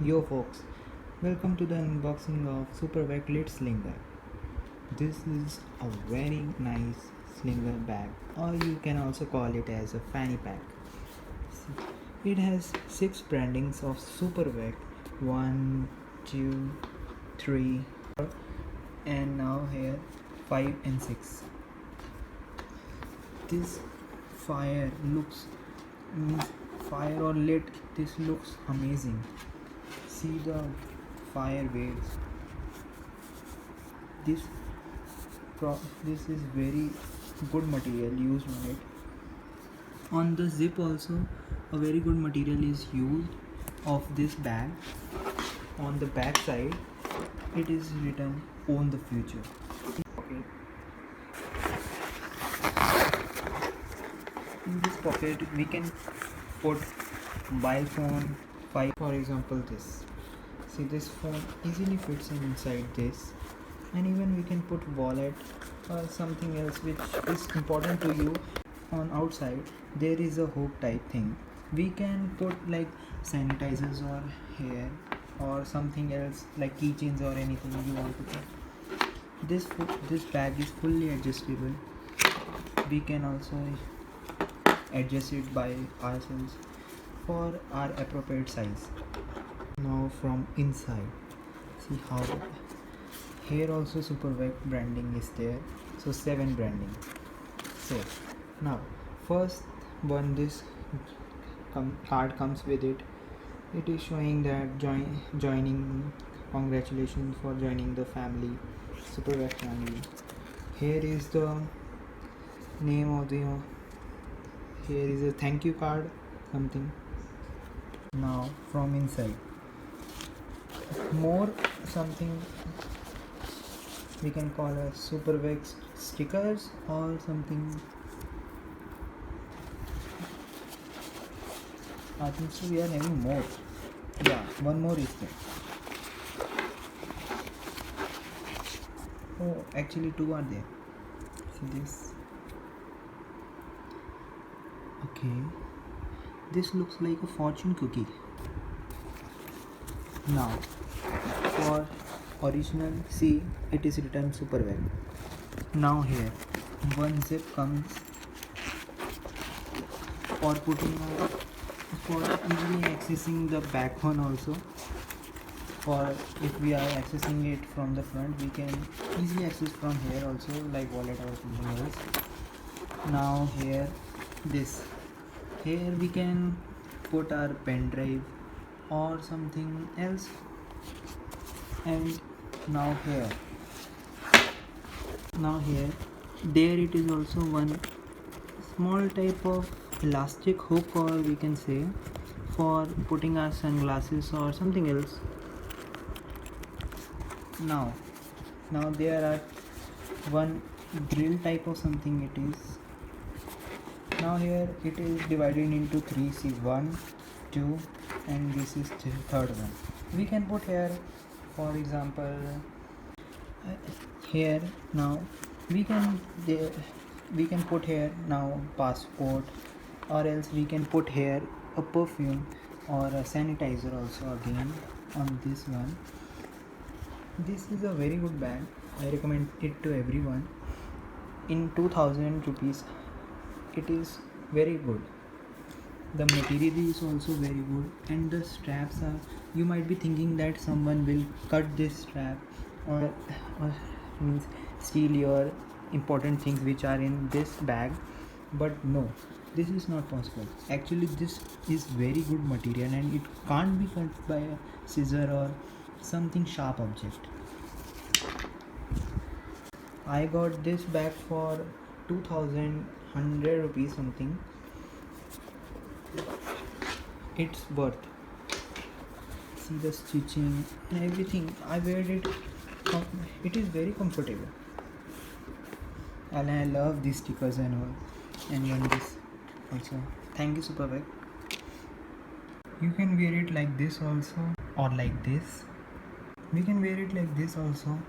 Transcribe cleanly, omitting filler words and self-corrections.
Yo folks, welcome to the unboxing of Supervac Lit Slinger. This is a very nice slinger bag, or you can also call it as a fanny pack. It has 6 brandings of Supervac, 1, 2, 3, and now here 5 and 6. This fire looks means fire or lit, this looks amazing. See the fire waves. This is very good material used on it. On the zip also a very good material is used of this bag. On the back side it is written own the future. Okay. In this pocket we can put mobile phone, for example this. See, this phone easily fits inside this, and even we can put wallet or something else which is important to you. On outside there is a hook type thing. We can put like sanitizers or hair or something else like keychains or anything you want to put. This bag is fully adjustable. We can also adjust it by ourselves for our appropriate size. Now from inside, see how here also Supervac branding is there, so 7 branding. So now first one, this card comes with it. It is showing that joining, congratulations for joining the family, Supervac family. Here is the name of the here is a thank you card, something. Now from inside more something we can call a Supervac stickers or something. I think so we are having more. Yeah, one more is there. Oh, actually 2 are there. See this. Okay, this looks like a fortune cookie. Now for original, see, it is written Supervac. Now here one zip comes for putting for easily accessing the back one also. For if we are accessing it from the front, we can easily access from here also, like wallet or something else. Now here here we can put our pen drive or something else. And now here there it is also one small type of elastic hook, or we can say for putting our sunglasses or something else. Now there are one grill type of something it is. Now here it is divided into 3, see 1, 2, and this is the third one. We can put here, for example, here now we can put here now passport, or else we can put here a perfume or a sanitizer also again on this one. This is a very good bag. I recommend it to everyone. In 2000 rupees it is very good. The material is also very good, and the straps are, you might be thinking that someone will cut this strap or means steal your important things which are in this bag, but no, this is not possible. Actually this is very good material and it can't be cut by a scissor or something sharp object. I got this bag for 2100 rupees something. It's worth. See the stitching and everything. I wear it. It is very comfortable. And I love these stickers and all. And even this also. Thank you, Supervac. You can wear it like this also, or like this. We can wear it like this also,